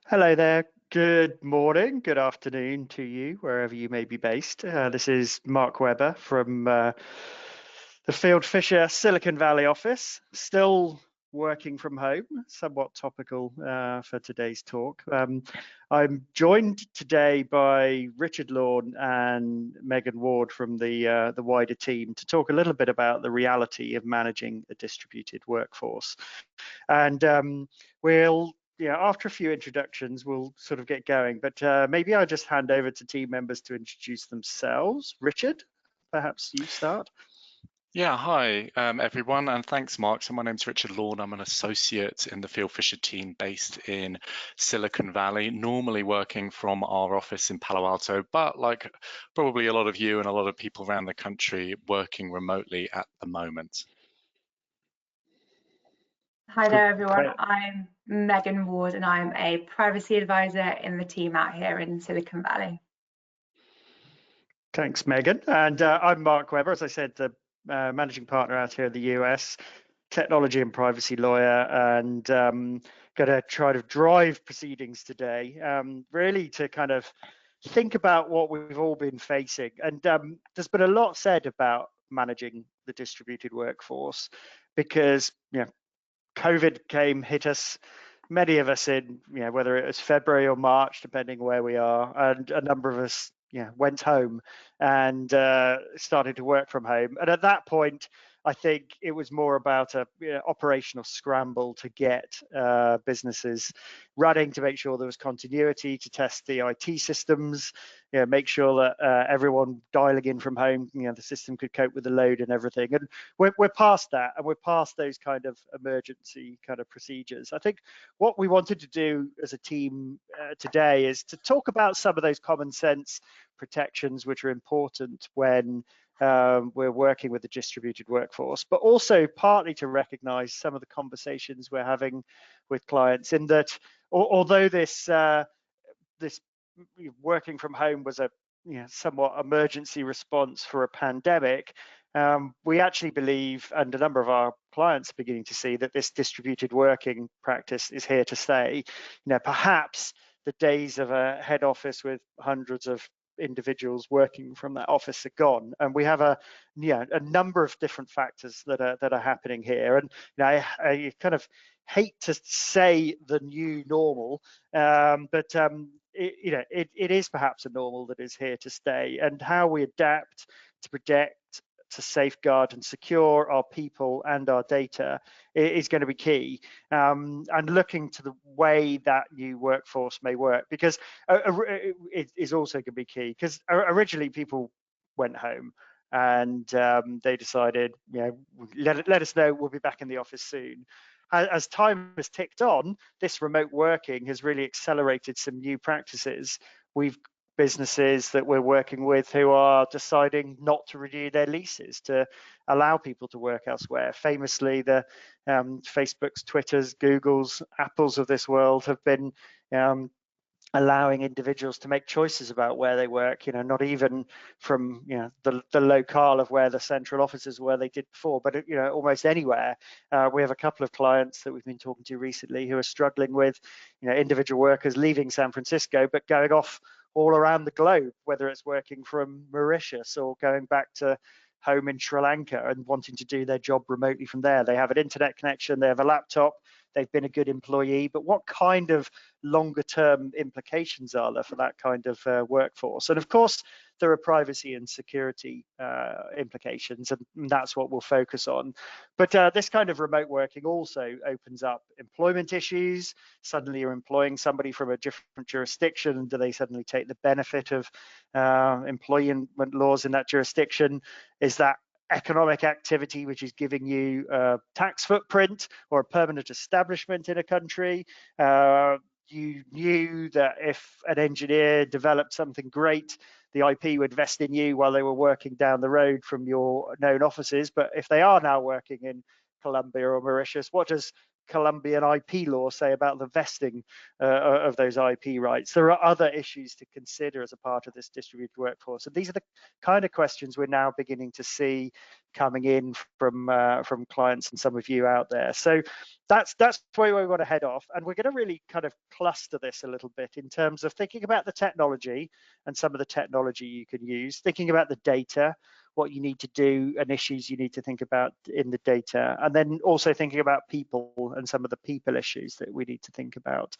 Hello there. Good morning, good afternoon to you, wherever you may be based. This is Mark Webber from the Fieldfisher Silicon Valley office, still working from home, somewhat topical for today's talk. I'm joined today by Richard Lawn and Megan Ward from the wider team to talk a little bit about the reality of managing a distributed workforce. And after a few introductions, we'll sort of get going, but maybe I'll just hand over to team members to introduce themselves. Richard, perhaps you start. Yeah, hi everyone, and thanks, Mark. So my name's Richard Lawn. I'm an associate in the Fieldfisher team based in Silicon Valley, normally working from our office in Palo Alto, but like probably a lot of you and a lot of people around the country, working remotely at the moment. Hi there, everyone. Great. I'm Megan Ward, and I'm a privacy advisor in the team out here in Silicon Valley. Thanks, Megan. And I'm Mark Webber, as I said, the managing partner out here in the US, technology and privacy lawyer, and going to try to drive proceedings today, really to kind of think about what we've all been facing. And there's been a lot said about managing the distributed workforce because, COVID hit us, many of us in, whether it was February or March, depending where we are, and a number of us, went home and started to work from home. And at that point, I think it was more about a operational scramble to get businesses running, to make sure there was continuity, to test the IT systems, make sure that everyone dialing in from home, the system could cope with the load and everything. And we're past that, and we're past those kind of emergency kind of procedures. I think what we wanted to do as a team today is to talk about some of those common sense protections which are important when we're working with a distributed workforce, but also partly to recognize some of the conversations we're having with clients, in that although this working from home was a somewhat emergency response for a pandemic, we actually believe, and a number of our clients are beginning to see, that this distributed working practice is here to stay. Perhaps the days of a head office with hundreds of individuals working from that office are gone, and we have a number of different factors that are happening here. And I kind of hate to say the new normal, but it is perhaps a normal that is here to stay, and how we adapt to protect, to safeguard and secure our people and our data is going to be key, and looking to the way that new workforce may work, because it is also going to be key, because originally people went home and they decided, let us know, we'll be back in the office soon. As time has ticked on, this remote working has really accelerated some new practices. We've businesses that we're working with who are deciding not to renew their leases to allow people to work elsewhere. Famously, the Facebooks, Twitters, Googles, Apples of this world have been allowing individuals to make choices about where they work, not even from the locale of where the central offices were they did before, but almost anywhere. We have a couple of clients that we've been talking to recently who are struggling with individual workers leaving San Francisco but going off all around the globe, whether it's working from Mauritius or going back to home in Sri Lanka and wanting to do their job remotely from there. They have an internet connection, they have a laptop, they've been a good employee, but what kind of longer term implications are there for that kind of workforce? And of course, there are privacy and security implications, and that's what we'll focus on. But this kind of remote working also opens up employment issues. Suddenly you're employing somebody from a different jurisdiction, and do they suddenly take the benefit of employment laws in that jurisdiction? Is that economic activity which is giving you a tax footprint or a permanent establishment in a country? You knew that if an engineer developed something great, the IP would vest in you while they were working down the road from your known offices. But if they are now working in Colombia or Mauritius, what does Colombian IP law say about the vesting of those IP rights? There are other issues to consider as a part of this distributed workforce. And these are the kind of questions we're now beginning to see coming in from clients and some of you out there. So that's where we want to head off. And we're going to really kind of cluster this a little bit in terms of thinking about the technology and some of the technology you can use, thinking about the data, what you need to do and issues you need to think about in the data, and then also thinking about people and some of the people issues that we need to think about.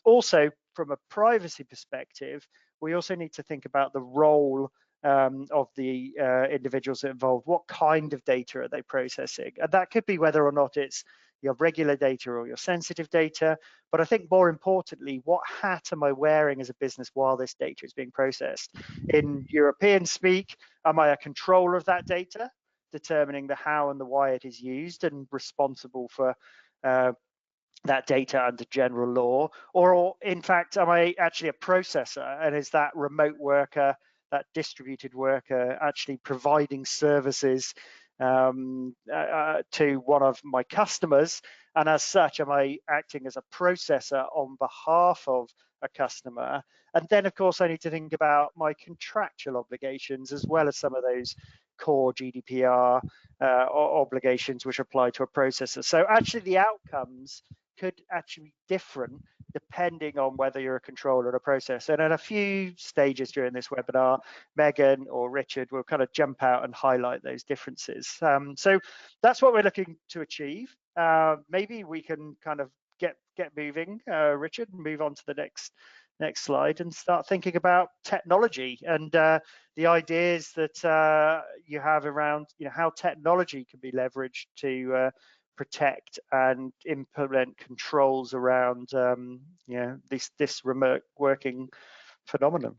Also, from a privacy perspective, we also need to think about the role of the individuals involved. What kind of data are they processing? And that could be whether or not it's your regular data or your sensitive data. But I think more importantly, what hat am I wearing as a business while this data is being processed? In European speak, am I a controller of that data, determining the how and the why it is used and responsible for that data under general law? Or in fact, am I actually a processor, and is that remote worker, that distributed worker, actually providing services to one of my customers? And as such, am I acting as a processor on behalf of a customer? And then, of course, I need to think about my contractual obligations as well as some of those core GDPR obligations which apply to a processor. So actually the outcomes could actually be different depending on whether you're a controller or a processor. And at a few stages during this webinar, Megan or Richard will kind of jump out and highlight those differences. So that's what we're looking to achieve. Maybe we can kind of get moving, Richard, and move on to the next slide and start thinking about technology and the ideas that you have around, how technology can be leveraged to protect and implement controls around this remote working phenomenon.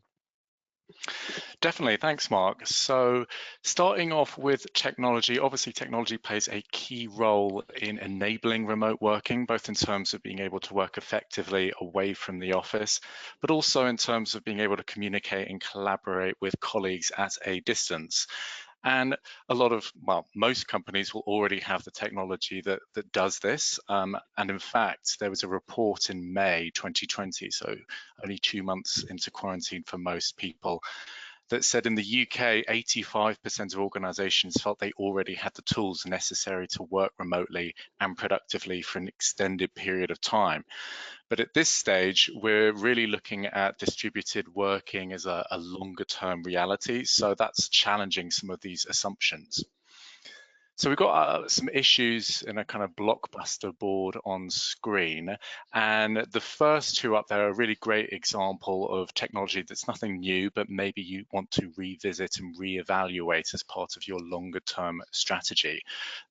Definitely, thanks, Mark. So starting off with technology, obviously technology plays a key role in enabling remote working, both in terms of being able to work effectively away from the office, but also in terms of being able to communicate and collaborate with colleagues at a distance. And a lot of, most companies will already have the technology that does this. And in fact, there was a report in May 2020, so only 2 months into quarantine for most people, that said in the UK, 85% of organizations felt they already had the tools necessary to work remotely and productively for an extended period of time. But at this stage, we're really looking at distributed working as a longer term reality. So that's challenging some of these assumptions. So we've got some issues in a kind of blockbuster board on screen. And the first two up there are a really great example of technology that's nothing new, but maybe you want to revisit and reevaluate as part of your longer term strategy.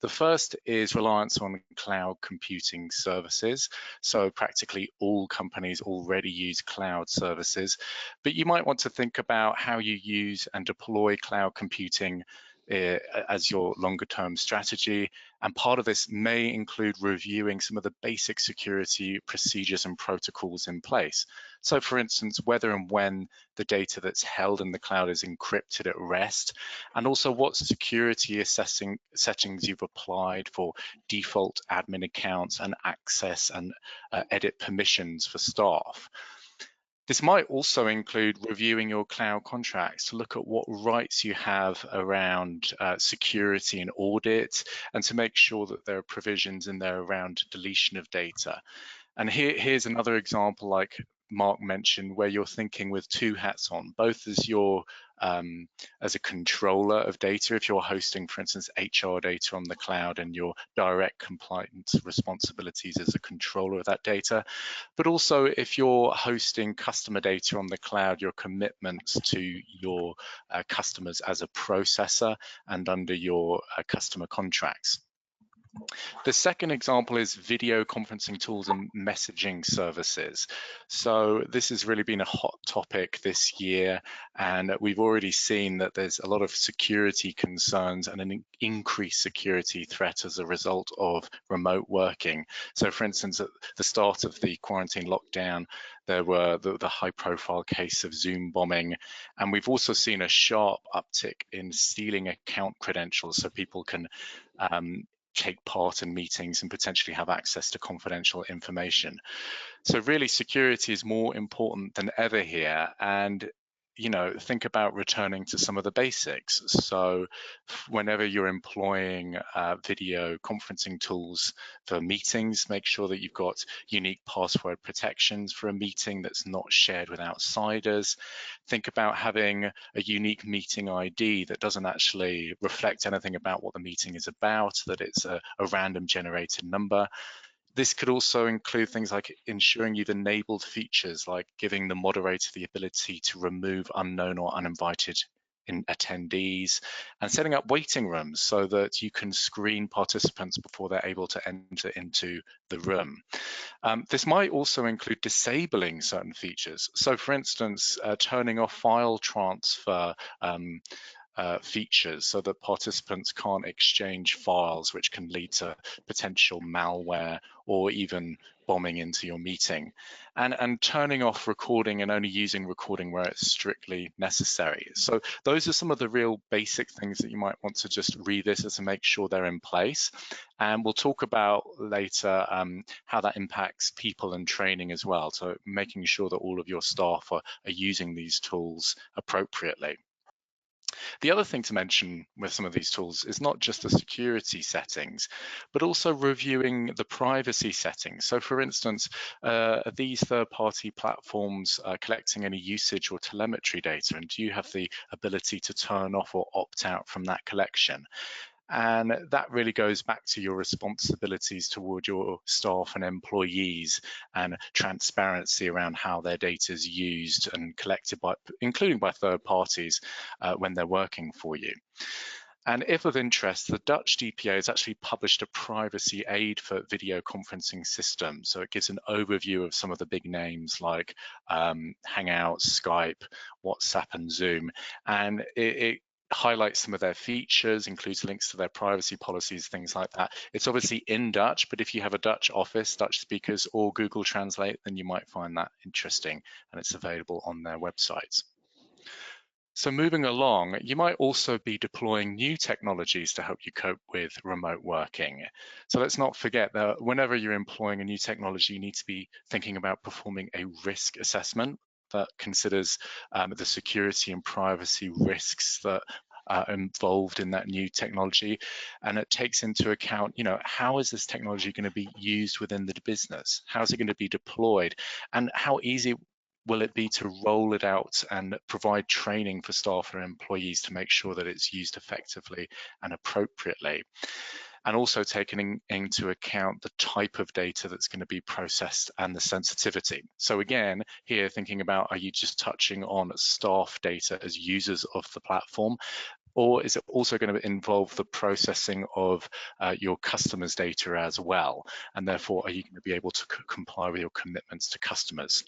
The first is reliance on cloud computing services. So practically all companies already use cloud services, but you might want to think about how you use and deploy cloud computing as your longer term strategy. And part of this may include reviewing some of the basic security procedures and protocols in place. So for instance, whether and when the data that's held in the cloud is encrypted at rest, and also what security settings you've applied for default admin accounts and access and edit permissions for staff. This might also include reviewing your cloud contracts to look at what rights you have around security and audit, and to make sure that there are provisions in there around deletion of data. And here's another example, like Mark mentioned, where you're thinking with two hats on, both as your as a controller of data, if you're hosting, for instance, HR data on the cloud and your direct compliance responsibilities as a controller of that data, but also if you're hosting customer data on the cloud, your commitments to your customers as a processor and under your customer contracts. The second example is video conferencing tools and messaging services. So this has really been a hot topic this year, and we've already seen that there's a lot of security concerns and an increased security threat as a result of remote working. So for instance, at the start of the quarantine lockdown, there were the high-profile case of Zoom bombing, and we've also seen a sharp uptick in stealing account credentials, so people can take part in meetings and potentially have access to confidential information. So really, security is more important than ever here. And think about returning to some of the basics. So whenever you're employing video conferencing tools for meetings, make sure that you've got unique password protections for a meeting that's not shared with outsiders. Think about having a unique meeting ID that doesn't actually reflect anything about what the meeting is about, that it's a random generated number. This could also include things like ensuring you've enabled features like giving the moderator the ability to remove unknown or uninvited attendees, and setting up waiting rooms so that you can screen participants before they're able to enter into the room. This might also include disabling certain features. So for instance, turning off file transfer features so that participants can't exchange files, which can lead to potential malware or even bombing into your meeting, and turning off recording and only using recording where it's strictly necessary. So those are some of the real basic things that you might want to just revisit and make sure they're in place. And we'll talk about later how that impacts people and training as well, so making sure that all of your staff are using these tools appropriately. The other thing to mention with some of these tools is not just the security settings, but also reviewing the privacy settings. So for instance, are these third-party platforms collecting any usage or telemetry data, and do you have the ability to turn off or opt out from that collection? And that really goes back to your responsibilities toward your staff and employees, and transparency around how their data is used and collected by, including by third parties when they're working for you. And if of interest, the Dutch DPA has actually published a privacy aid for video conferencing systems. So it gives an overview of some of the big names like Hangouts, Skype, WhatsApp, and Zoom. And it highlights some of their features, includes links to their privacy policies, things like that. It's obviously in Dutch, but if you have a Dutch office, Dutch speakers, or Google Translate, then you might find that interesting, and it's available on their websites. So moving along, you might also be deploying new technologies to help you cope with remote working. So let's not forget that whenever you're employing a new technology, you need to be thinking about performing a risk assessment that considers the security and privacy risks that are involved in that new technology, and it takes into account, how is this technology going to be used within the business? How is it going to be deployed? And how easy will it be to roll it out and provide training for staff and employees to make sure that it's used effectively and appropriately? And also taking into account the type of data that's going to be processed and the sensitivity. So again, here thinking about, are you just touching on staff data as users of the platform? Or is it also going to involve the processing of your customers' data as well? And therefore, are you going to be able to comply with your commitments to customers?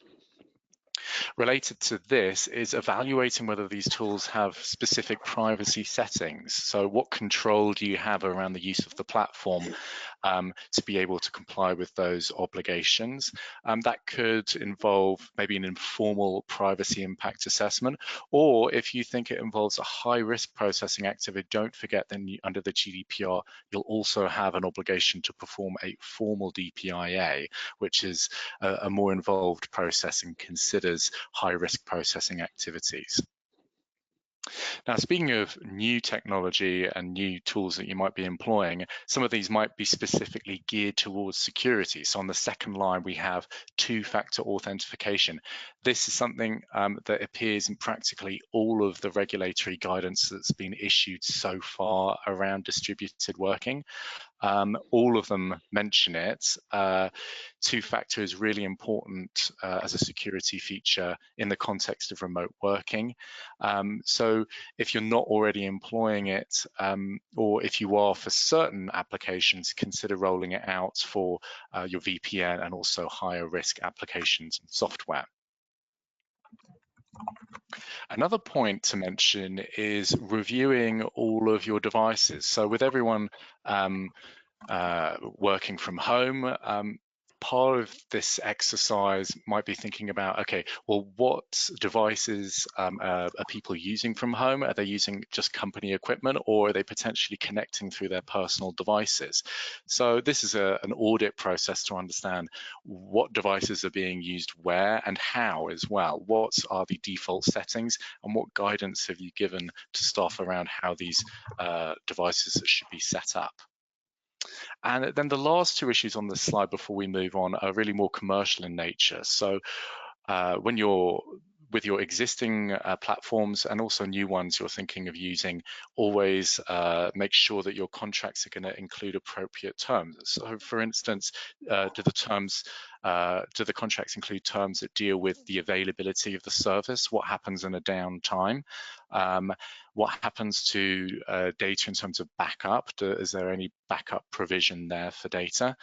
Related to this is evaluating whether these tools have specific privacy settings. So what control do you have around the use of the platform to be able to comply with those obligations? That could involve maybe an informal privacy impact assessment, or if you think it involves a high-risk processing activity, don't forget that under the GDPR, you'll also have an obligation to perform a formal DPIA, which is a more involved process and considers high-risk processing activities. Now, speaking of new technology and new tools that you might be employing, some of these might be specifically geared towards security. So on the second line, we have two-factor authentication. This is something that appears in practically all of the regulatory guidance that's been issued so far around distributed working. All of them mention it. Two-factor is really important as a security feature in the context of remote working. So if you're not already employing it, or if you are for certain applications, consider rolling it out for your VPN and also higher risk applications and software. Another point to mention is reviewing all of your devices. So with everyone working from home, part of this exercise might be thinking about, okay, well, what devices are people using from home? Are they using just company equipment, or are they potentially connecting through their personal devices? So this is an audit process to understand what devices are being used where and how as well. What are the default settings, and what guidance have you given to staff around how these devices should be set up? And then the last two issues on this slide before we move on are really more commercial in nature. So when you're with your existing platforms and also new ones you're thinking of using, always make sure that your contracts are going to include appropriate terms. So for instance, do the contracts include terms that deal with the availability of the service? What happens in a downtime? What happens to data in terms of backup? Is there any backup provision there for data?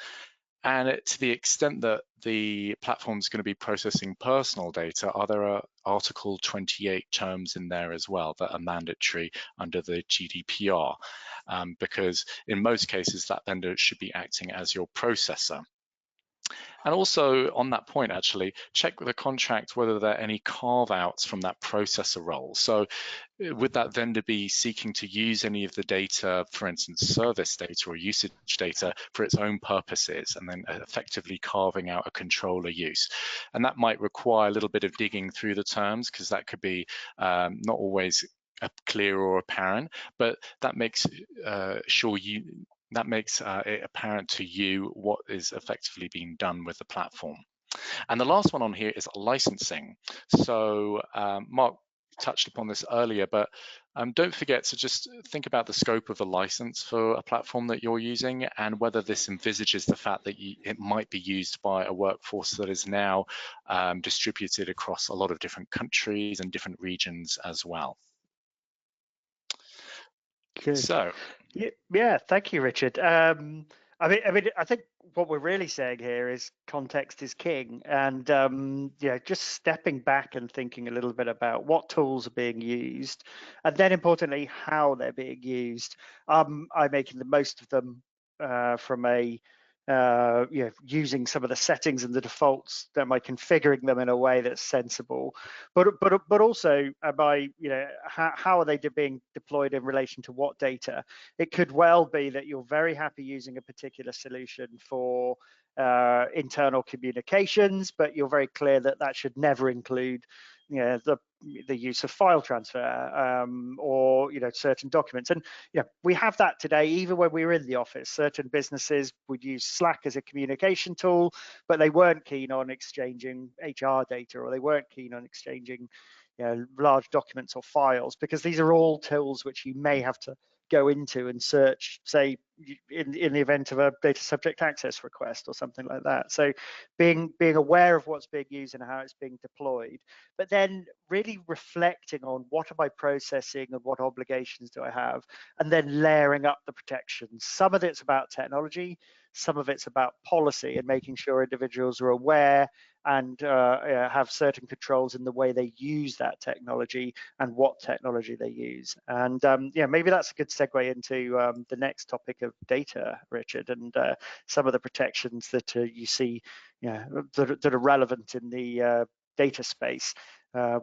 And to the extent that the platform is going to be processing personal data, are there Article 28 terms in there as well that are mandatory under the GDPR? Because in most cases, that vendor should be acting as your processor. And also on that point, actually, check with the contract whether there are any carve-outs from that processor role. So would that vendor be seeking to use any of the data, for instance, service data or usage data for its own purposes, and then effectively carving out a controller use? And that might require a little bit of digging through the terms, because that could be not always clear or apparent, but that makes it apparent to you what is effectively being done with the platform. And the last one on here is licensing. So Mark touched upon this earlier, but don't forget to just think about the scope of the license for a platform that you're using, and whether this envisages the fact that it might be used by a workforce that is now distributed across a lot of different countries and different regions as well. Good. So, yeah, thank you, Richard. I think what we're really saying here is context is king, and just stepping back and thinking a little bit about what tools are being used, and then importantly how they're being used. I'm making the most of them from a using some of the settings and the defaults, am I configuring them in a way that's sensible, but also am I, how are they being deployed in relation to what data? It could well be that you're very happy using a particular solution for internal communications, but you're very clear that that should never include the use of file transfer or certain documents. And we have that today. Even when we were in the office, certain businesses would use Slack as a communication tool, but they weren't keen on exchanging HR data, or they weren't keen on exchanging large documents or files, because these are all tools which you may have to go into and search, say, in the event of a data subject access request or something like that. So being aware of what's being used and how it's being deployed, but then really reflecting on what am I processing and what obligations do I have, and then layering up the protections. Some of it's about technology, some of it's about policy, and making sure individuals are aware and have certain controls in the way they use that technology and what technology they use. And maybe that's a good segue into the next topic of data, Richard, and some of the protections that you see that are relevant in the data space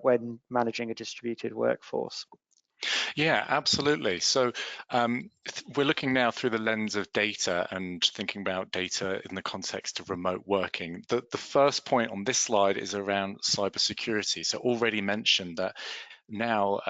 when managing a distributed workforce. Yeah, absolutely. So we're looking now through the lens of data and thinking about data in the context of remote working. The first point on this slide is around cybersecurity. So already mentioned that now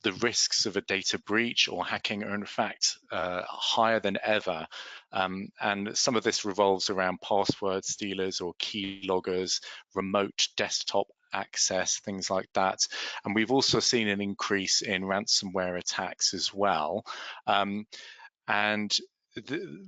the risks of a data breach or hacking are in fact higher than ever. And some of this revolves around password stealers or key loggers, remote desktop access, things like that. And we've also seen an increase in ransomware attacks as well.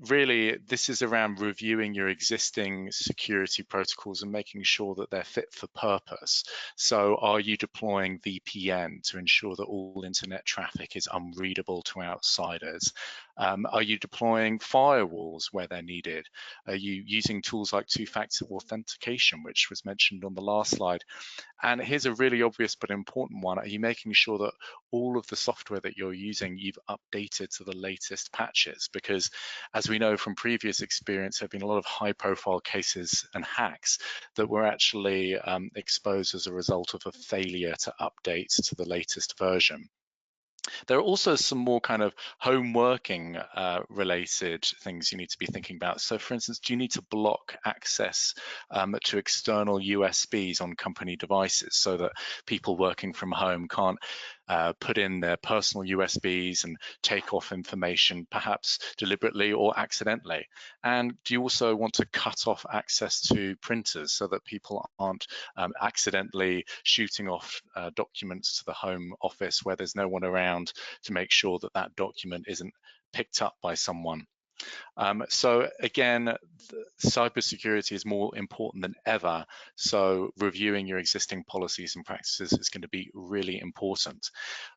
Really, this is around reviewing your existing security protocols and making sure that they're fit for purpose. So are you deploying VPN to ensure that all internet traffic is unreadable to outsiders? Are you deploying firewalls where they're needed? Are you using tools like two-factor authentication, which was mentioned on the last slide? And here's a really obvious but important one. Are you making sure that all of the software that you're using, you've updated to the latest patches? Because as we know from previous experience, there have been a lot of high profile cases and hacks that were actually exposed as a result of a failure to update to the latest version. There are also some more kind of home working related things you need to be thinking about. So for instance, do you need to block access to external USBs on company devices so that people working from home can't put in their personal USBs and take off information, perhaps deliberately or accidentally? And do you also want to cut off access to printers so that people aren't accidentally shooting off documents to the home office where there's no one around to make sure that that document isn't picked up by someone? So again, cybersecurity is more important than ever. So reviewing your existing policies and practices is going to be really important.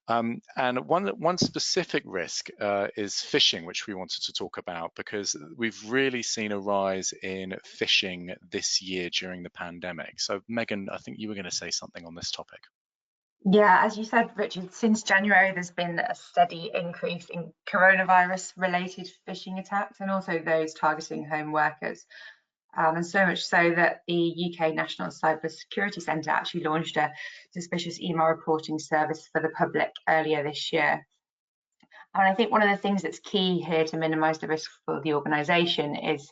And one specific risk is phishing, which we wanted to talk about, because we've really seen a rise in phishing this year during the pandemic. So Megan, I think you were going to say something on this topic. Yeah, as you said, Richard, since January, there's been a steady increase in coronavirus-related phishing attacks and also those targeting home workers. And so much so that the UK National Cyber Security Centre actually launched a suspicious email reporting service for the public earlier this year. And I think one of the things that's key here to minimise the risk for the organisation is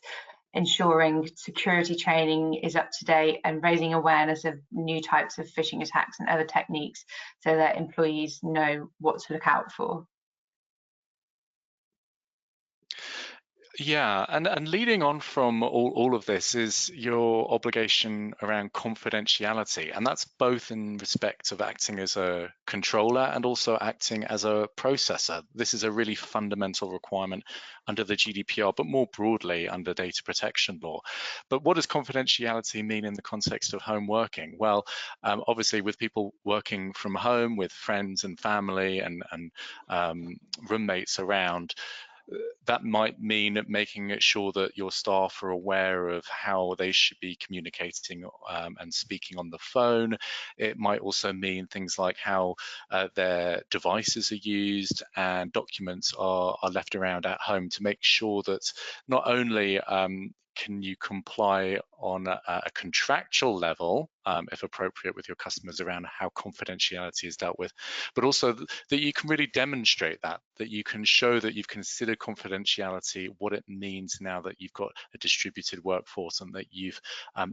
ensuring security training is up to date and raising awareness of new types of phishing attacks and other techniques so that employees know what to look out for. Yeah, and leading on from all of this is your obligation around confidentiality, and that's both in respect of acting as a controller and also acting as a processor. This is a really fundamental requirement under the GDPR, but more broadly under data protection law. But what does confidentiality mean in the context of home working? Well, obviously with people working from home with friends and family and roommates around, that might mean making sure that your staff are aware of how they should be communicating and speaking on the phone. It might also mean things like how their devices are used and documents are left around at home to make sure that not only can you comply on a contractual level, if appropriate, with your customers around how confidentiality is dealt with, but also that you can really demonstrate that you can show that you've considered confidentiality, what it means now that you've got a distributed workforce and that you've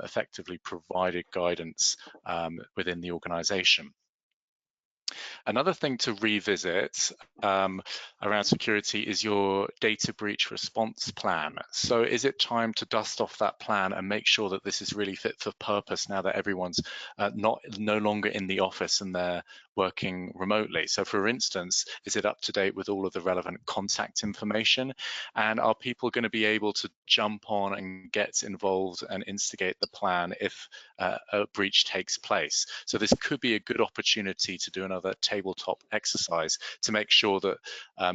effectively provided guidance within the organization. Another thing to revisit around security is your data breach response plan. So is it time to dust off that plan and make sure that this is really fit for purpose now that everyone's no longer in the office and they're working remotely? So for instance, is it up to date with all of the relevant contact information? And are people going to be able to jump on and get involved and instigate the plan if a breach takes place? So this could be a good opportunity to do another tabletop exercise to make sure that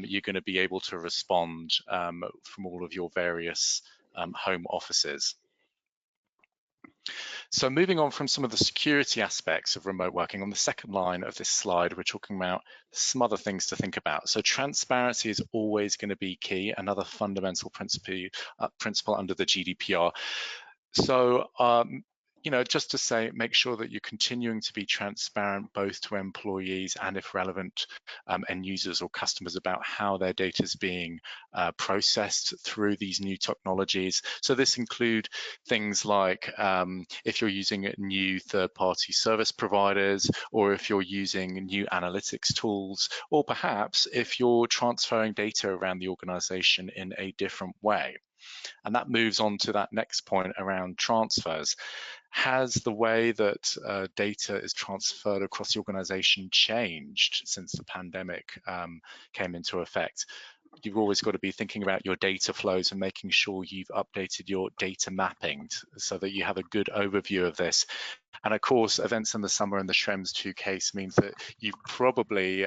you're going to be able to respond from all of your various home offices. So moving on from some of the security aspects of remote working, on the second line of this slide, we're talking about some other things to think about. So transparency is always going to be key, another fundamental principle under the GDPR. So you know, just to say, make sure that you're continuing to be transparent both to employees and, if relevant, end users or customers about how their data is being processed through these new technologies. So this include things like if you're using new third-party service providers, or if you're using new analytics tools, or perhaps if you're transferring data around the organization in a different way. And that moves on to that next point around transfers. Has the way that data is transferred across the organization changed since the pandemic came into effect? You've always got to be thinking about your data flows and making sure you've updated your data mapping so that you have a good overview of this. And of course, events in the summer and the Schrems 2 case means that you've probably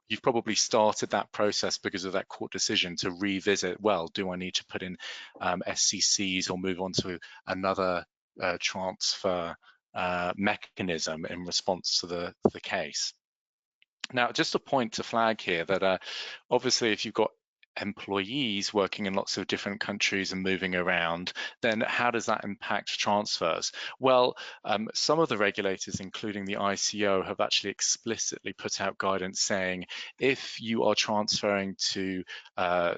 you've probably started that process because of that court decision to revisit, well, do I need to put in SCCs or move on to another transfer mechanism in response to the case? Now, just a point to flag here that obviously if you've got employees working in lots of different countries and moving around, then how does that impact transfers? Well, some of the regulators, including the ICO, have actually explicitly put out guidance saying if you are transferring to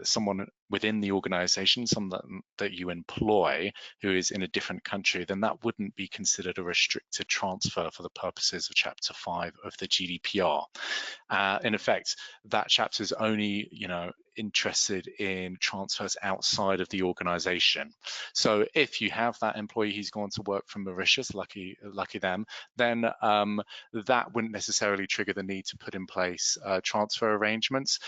someone within the organization, someone that you employ who is in a different country, then that wouldn't be considered a restricted transfer for the purposes of Chapter 5 of the GDPR. In effect, that chapter is only, interested in transfers outside of the organization. So if you have that employee who's gone to work from Mauritius, lucky them, then that wouldn't necessarily trigger the need to put in place transfer arrangements.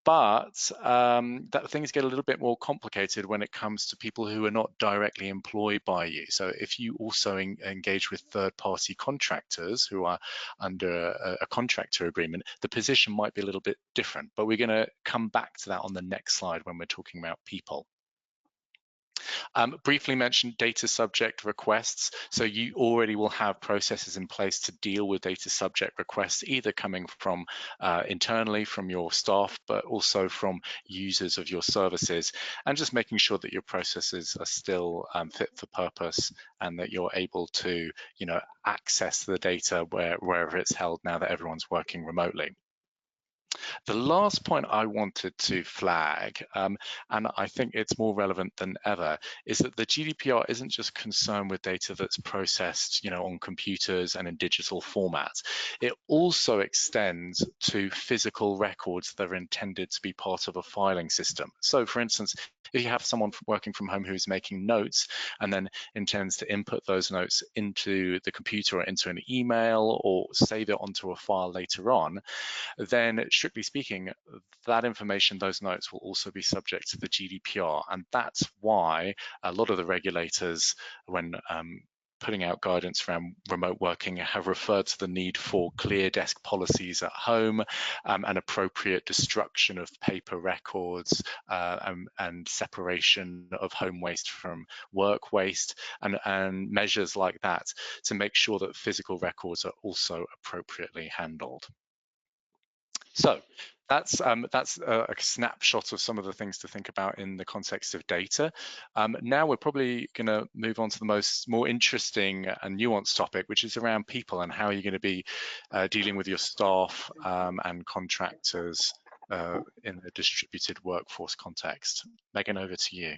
But that things get a little bit more complicated when it comes to people who are not directly employed by you. So if you also engage with third-party contractors who are under a contractor agreement, the position might be a little bit different. But we're going to come back to that on the next slide when we're talking about people. Briefly mentioned data subject requests. So you already will have processes in place to deal with data subject requests, either coming from internally from your staff, but also from users of your services, and just making sure that your processes are still fit for purpose and that you're able to, access the data wherever it's held now that everyone's working remotely. The last point I wanted to flag, and I think it's more relevant than ever, is that the GDPR isn't just concerned with data that's processed, on computers and in digital formats. It also extends to physical records that are intended to be part of a filing system. So, for instance, if you have someone working from home who's making notes and then intends to input those notes into the computer or into an email or save it onto a file later on, then strictly speaking, that information, those notes will also be subject to the GDPR. And that's why a lot of the regulators, when putting out guidance around remote working, have referred to the need for clear desk policies at home and appropriate destruction of paper records and separation of home waste from work waste and measures like that to make sure that physical records are also appropriately handled. So that's a snapshot of some of the things to think about in the context of data. Now we're probably going to move on to the more interesting and nuanced topic, which is around people and how you're going to be dealing with your staff and contractors in the distributed workforce context. Megan, over to you.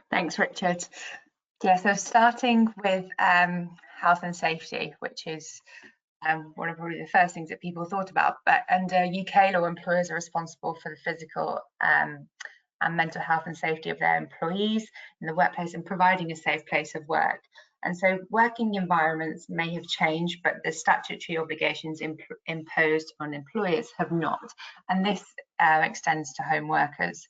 Thanks, Richard. Yeah, so starting with health and safety, which is one of probably the first things that people thought about, but under UK law, employers are responsible for the physical and mental health and safety of their employees in the workplace and providing a safe place of work. And so working environments may have changed, but the statutory obligations imposed on employers have not. And this extends to home workers.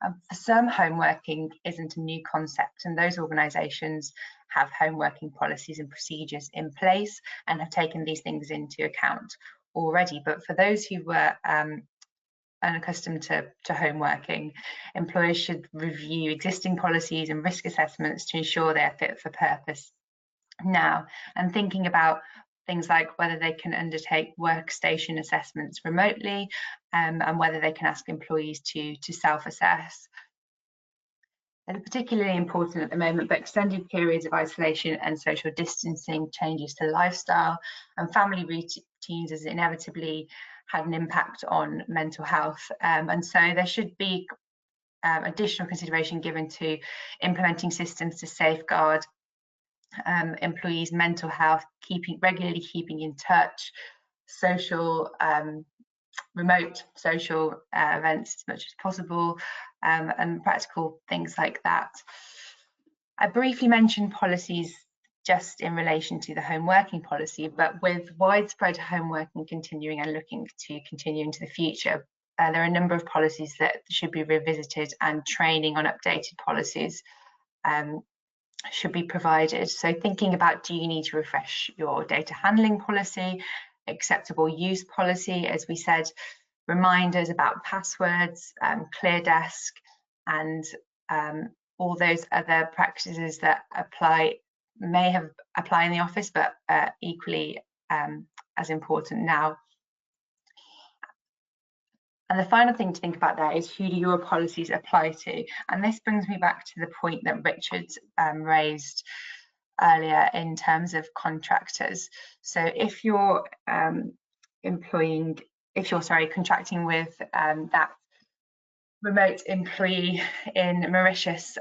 For some, home working isn't a new concept, and those organisations have home working policies and procedures in place and have taken these things into account already. But for those who were unaccustomed to home working, employers should review existing policies and risk assessments to ensure they're fit for purpose now, and thinking about things like whether they can undertake workstation assessments remotely and whether they can ask employees to self-assess. They're particularly important at the moment, but extended periods of isolation and social distancing, changes to lifestyle and family routines has inevitably had an impact on mental health. And so there should be additional consideration given to implementing systems to safeguard employees' mental health, regularly keeping in touch, social remote social events as much as possible, and practical things like that. I briefly mentioned policies just in relation to the home working policy, but with widespread home working continuing and looking to continue into the future, there are a number of policies that should be revisited, and training on updated policies should be provided. So thinking about, do you need to refresh your data handling policy? acceptable use policy, as we said, reminders about passwords, clear desk, and all those other practices that may apply in the office, but equally as important now. And the final thing to think about there is, who do your policies apply to? And this brings me back to the point that Richard raised earlier in terms of contractors. So if you're contracting with that remote employee in Mauritius,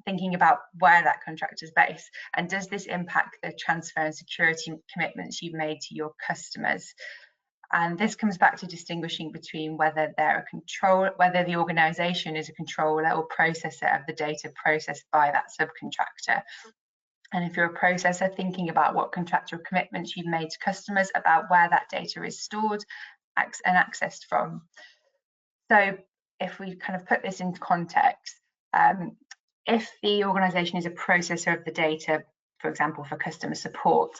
thinking about where that contractor is based, and does this impact the transfer and security commitments you've made to your customers? And this comes back to distinguishing between whether whether the organisation is a controller or processor of the data processed by that subcontractor. And if you're a processor, thinking about what contractual commitments you've made to customers about where that data is stored and accessed from. So if we kind of put this into context, if the organisation is a processor of the data, for example, for customer support,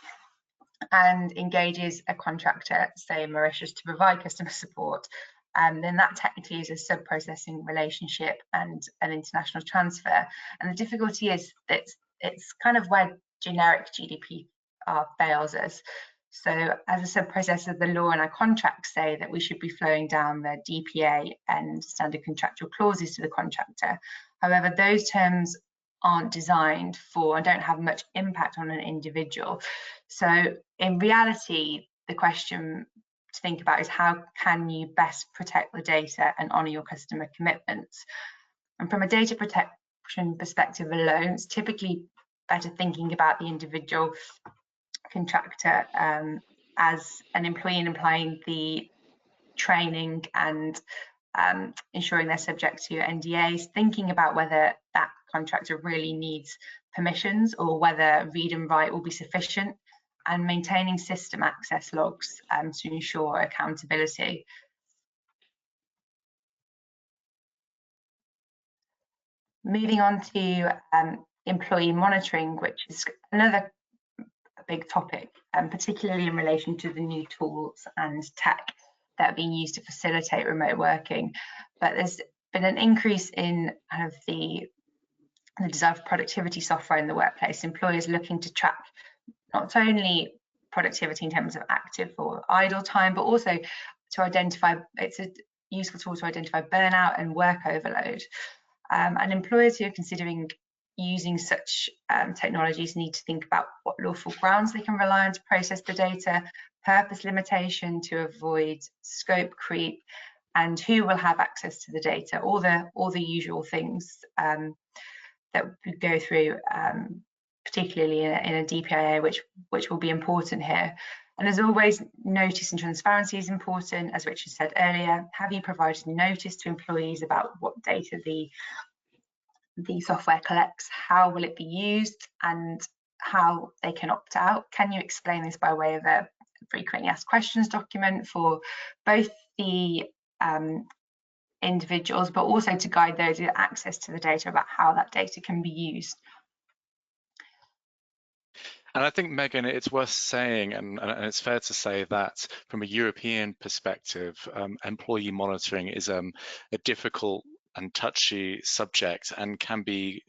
and engages a contractor, say in Mauritius, to provide customer support, then that technically is a sub-processing relationship and an international transfer. And the difficulty is that it's kind of where generic GDPR fails us. So as a sub-processor, the law and our contracts say that we should be flowing down the DPA and standard contractual clauses to the contractor. However, those terms aren't designed for and don't have much impact on an individual. So in reality, the question to think about is, how can you best protect the data and honour your customer commitments? And from a data protection perspective alone, it's typically better thinking about the individual contractor as an employee and applying the training and ensuring they're subject to NDAs, thinking about whether that contractor really needs permissions or whether read and write will be sufficient, and maintaining system access logs to ensure accountability. Moving on to employee monitoring, which is another big topic, particularly in relation to the new tools and tech that are being used to facilitate remote working. But there's been an increase in kind of the desire for productivity software in the workplace. Employers looking to track not only productivity in terms of active or idle time, but also to identify, it's a useful tool to identify burnout and work overload. And employers who are considering using such technologies need to think about what lawful grounds they can rely on to process the data, purpose limitation to avoid scope creep, and who will have access to the data, all the usual things that we go through, particularly in a DPIA, which will be important here. And as always, notice and transparency is important. As Richard said earlier, have you provided notice to employees about what data the software collects? How will it be used, and how they can opt out? Can you explain this by way of a frequently asked questions document for both the individuals, but also to guide those with access to the data about how that data can be used? And I think, Megan, it's worth saying, and it's fair to say that from a European perspective, employee monitoring is a difficult and touchy subject, and can be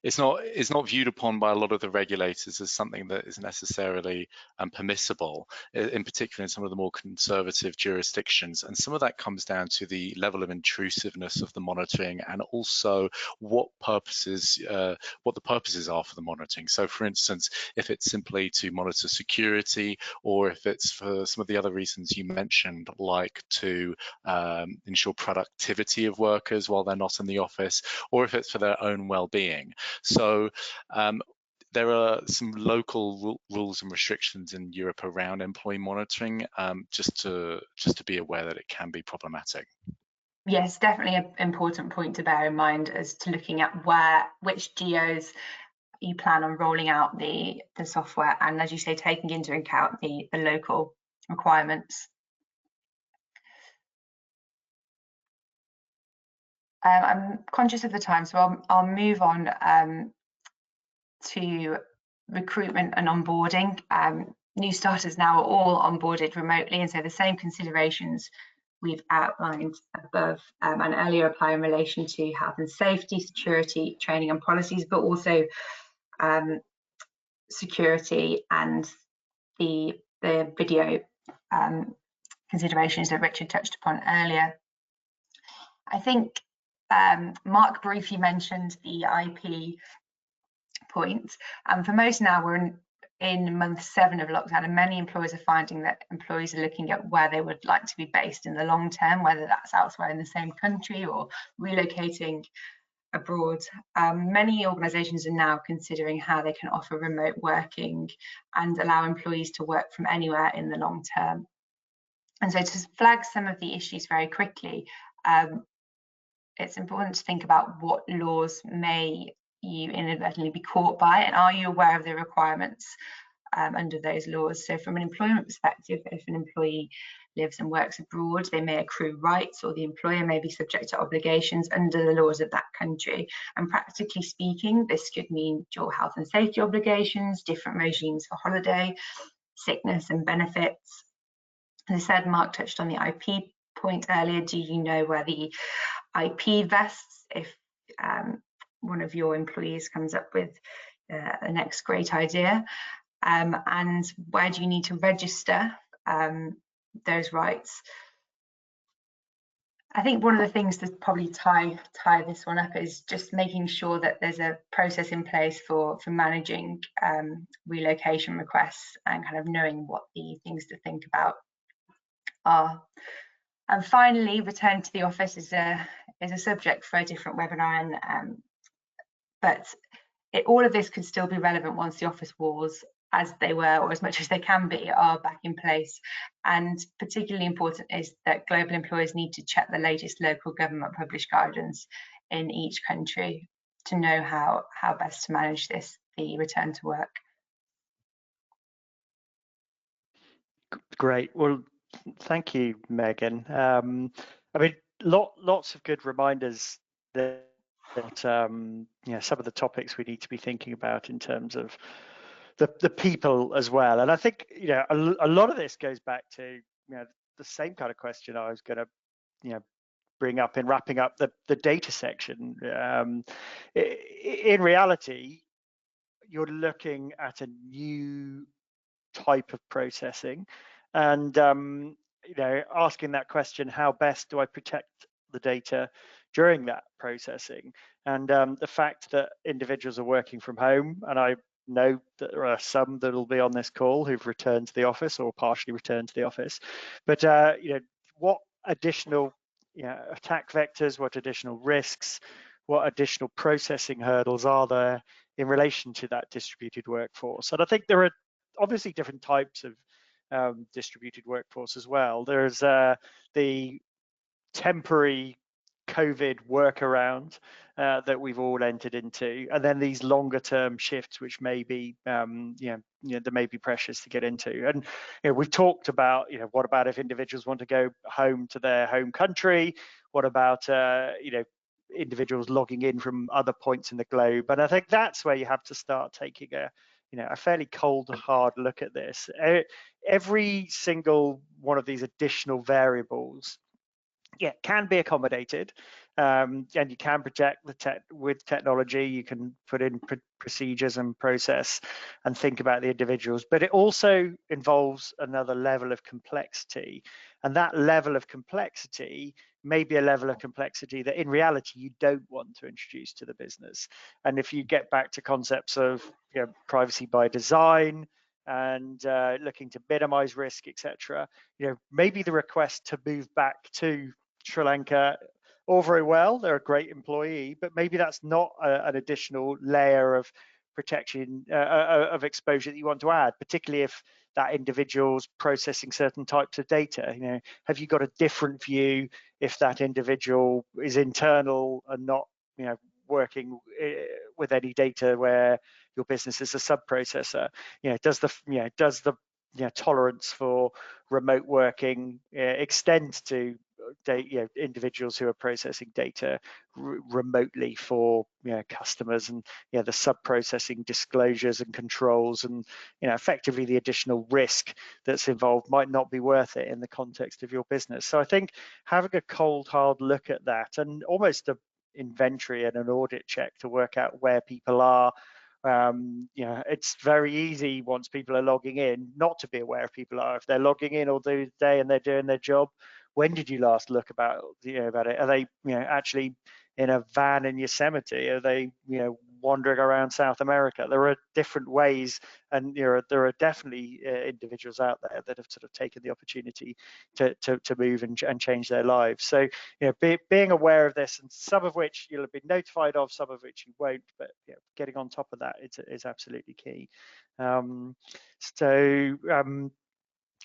it's not viewed upon by a lot of the regulators as something that is necessarily permissible, in particular in some of the more conservative jurisdictions. And some of that comes down to the level of intrusiveness of the monitoring, and also what the purposes are for the monitoring. So for instance, if it's simply to monitor security, or if it's for some of the other reasons you mentioned, like to ensure productivity of workers while they're not in the office, or if it's for their own well-being. So there are some local rules and restrictions in Europe around employee monitoring, just to be aware that it can be problematic. Yes, definitely an important point to bear in mind as to looking at which geos you plan on rolling out the software, and as you say, taking into account the local requirements. I'm conscious of the time, so I'll move on to recruitment and onboarding. new starters now are all onboarded remotely, and so the same considerations we've outlined above and earlier apply in relation to health and safety, security, training and policies, but also security and the video considerations that Richard touched upon earlier. I think Mark briefly mentioned the IP point, and for most now we're in month 7 of lockdown, and many employers are finding that employees are looking at where they would like to be based in the long term, whether that's elsewhere in the same country or relocating abroad. Many organisations are now considering how they can offer remote working and allow employees to work from anywhere in the long term. And so to flag some of the issues very quickly, it's important to think about what laws may you inadvertently be caught by, and are you aware of the requirements under those laws? So from an employment perspective, if an employee lives and works abroad, they may accrue rights, or the employer may be subject to obligations under the laws of that country. And practically speaking, this could mean dual health and safety obligations, different regimes for holiday, sickness and benefits. As I said, Mark touched on the IP point earlier. Do you know where the IP vests if one of your employees comes up with the next great idea? And where do you need to register those rights? I think one of the things that probably tie this one up is just making sure that there's a process in place for managing relocation requests, and kind of knowing what the things to think about are. And finally, return to the office is a subject for a different webinar, but all of this could still be relevant once the office walls, as they were, or as much as they can be, are back in place. And particularly important is that global employers need to check the latest local government published guidance in each country to know how best to manage the return to work. Great. Well, thank you, Megan. I mean, lots of good reminders that some of the topics we need to be thinking about in terms of the people as well. And I think a lot of this goes back to the same kind of question I was going to bring up in wrapping up the data section. In reality, you're looking at a new type of processing, and asking that question, how best do I protect the data during that processing? And the fact that individuals are working from home, and I know that there are some that will be on this call who've returned to the office or partially returned to the office, but what additional attack vectors, what additional risks, what additional processing hurdles are there in relation to that distributed workforce? And I think there are obviously different types of distributed workforce as well. There's the temporary COVID workaround that we've all entered into, and then these longer term shifts, which may be there may be pressures to get into. And we've talked about what about if individuals want to go home to their home country? What about individuals logging in from other points in the globe? And I think that's where you have to start taking a fairly cold, hard look at this. Every single one of these additional variables, can be accommodated, and you can protect with technology. You can put in procedures and process and think about the individuals, but it also involves another level of complexity, and that level of complexity may be a level of complexity that in reality you don't want to introduce to the business. And if you get back to concepts of privacy by design and looking to minimize risk, etc., maybe the request to move back to Sri Lanka, all very well, they're a great employee, but maybe that's not an additional layer of protection of exposure that you want to add, particularly if that individual's processing certain types of data. Have you got a different view if that individual is internal and not working with any data where your business is a sub-processor? Does the tolerance for remote working extend to individuals who are processing data remotely for customers, and the sub-processing disclosures and controls, and effectively the additional risk that's involved might not be worth it in the context of your business. So I think having a cold hard look at that, and almost a inventory and an audit check to work out where people are. It's very easy once people are logging in not to be aware if people are. If they're logging in all day and they're doing their job, when did you last look about it? Are they actually in a van in Yosemite? Are they wandering around South America? There are different ways, and there are definitely individuals out there that have sort of taken the opportunity to move and change their lives. So being aware of this, and some of which you'll have been notified of, some of which you won't, but getting on top of that is absolutely key.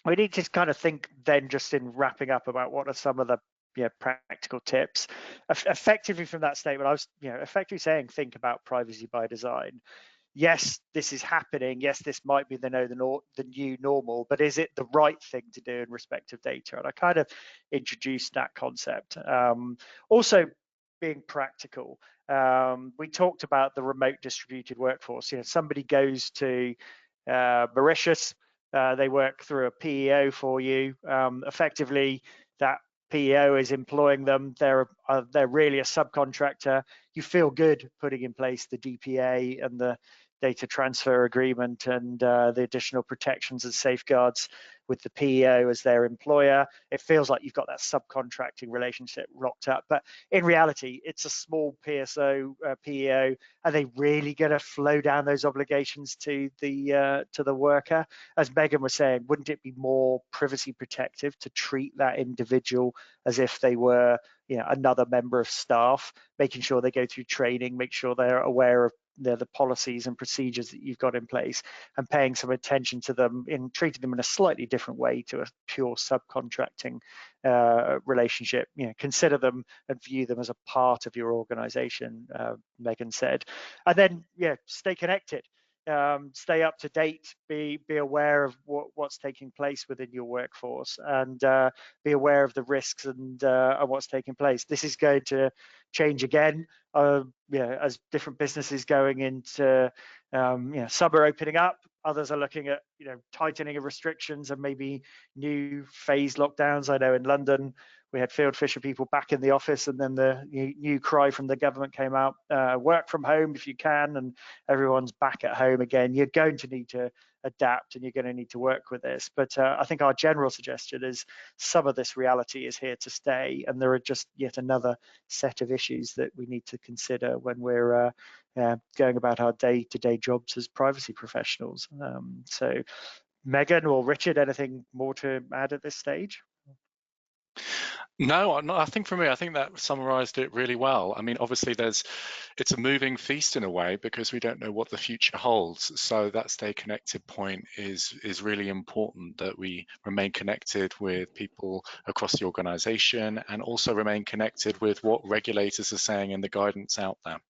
We need to kind of think then, just in wrapping up, about what are some of the practical tips. Effectively from that statement, I was effectively saying think about privacy by design. Yes, this is happening. Yes, this might be the new normal, but is it the right thing to do in respect of data? And I kind of introduced that concept. Also, being practical. We talked about the remote distributed workforce. Somebody goes to Mauritius. They work through a PEO for you. Effectively, that PEO is employing them. They're really a subcontractor. You feel good putting in place the DPA and the data transfer agreement and the additional protections and safeguards with the PEO as their employer. It feels like you've got that subcontracting relationship locked up, but in reality, it's a small PEO. Are they really going to flow down those obligations to the worker? As Megan was saying, wouldn't it be more privacy protective to treat that individual as if they were another member of staff, making sure they go through training, make sure they're aware of the policies and procedures that you've got in place, and paying some attention to them, in treating them in a slightly different way to a pure subcontracting relationship. Consider them and view them as a part of your organization, Megan said. And then stay connected. Stay up to date, be aware of what's taking place within your workforce, and be aware of the risks and what's taking place. This is going to change again as different businesses going into summer opening up. Others are looking at tightening of restrictions and maybe new phase lockdowns. I know in London we had Fieldfisher people back in the office, and then the new cry from the government came out, work from home if you can, and everyone's back at home again. You're going to need to adapt, and you're going to need to work with this. But I think our general suggestion is some of this reality is here to stay, and there are just yet another set of issues that we need to consider when we're going about our day-to-day jobs as privacy professionals. So Megan or Richard, anything more to add at this stage? No, I think for me, I think that summarized it really well. I mean, obviously it's a moving feast in a way, because we don't know what the future holds. So that stay connected point is really important, that we remain connected with people across the organization, and also remain connected with what regulators are saying in the guidance out there.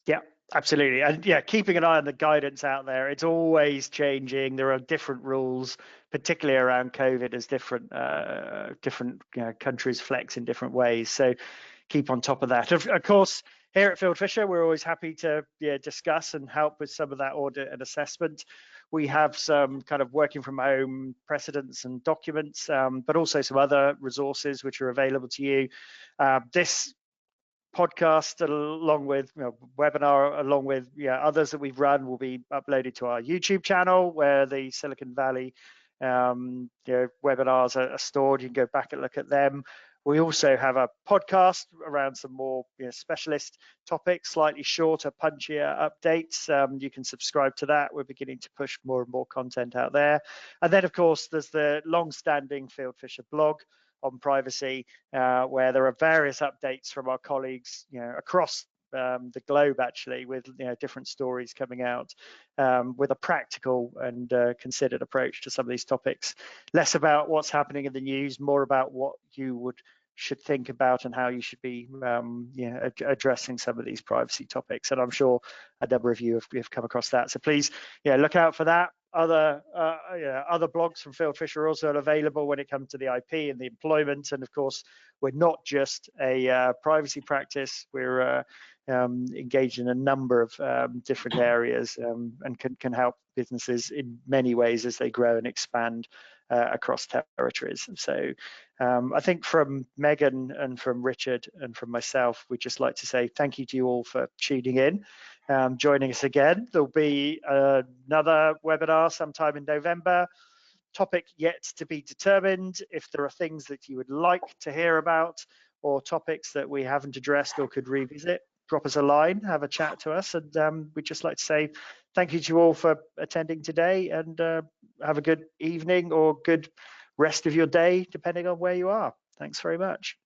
Yeah, absolutely. And keeping an eye on the guidance out there. It's always changing. There are different rules, particularly around COVID, as different countries flex in different ways. So keep on top of that. Of course, here at Fieldfisher, we're always happy to discuss and help with some of that audit and assessment. We have some kind of working from home precedents and documents, but also some other resources which are available to you. This podcast, along with webinar, along with others that we've run, will be uploaded to our YouTube channel, where the Silicon Valley webinars are stored. You can go back and look at them. We also have a podcast around some more specialist topics, slightly shorter, punchier updates. You can subscribe to that. We're beginning to push more and more content out there. And then, of course, there's the long-standing Fieldfisher blog on privacy, where there are various updates from our colleagues across the globe, actually, with different stories coming out, with a practical and considered approach to some of these topics. Less about what's happening in the news, more about what you should think about and how you should be addressing some of these privacy topics. And I'm sure a number of you have come across that. So please look out for that. other other blogs from Fieldfisher are also available when it comes to the IP and the employment. And of course, we're not just a privacy practice. We're engaged in a number of different areas and can help businesses in many ways as they grow and expand across territories. So I think from Megan and from Richard and from myself, we'd just like to say thank you to you all for tuning in, joining us again. There'll be another webinar sometime in November. Topic yet to be determined. If there are things that you would like to hear about or topics that we haven't addressed or could revisit, drop us a line, have a chat to us. And we'd just like to say thank you to you all for attending today, and have a good evening or good rest of your day, depending on where you are. Thanks very much.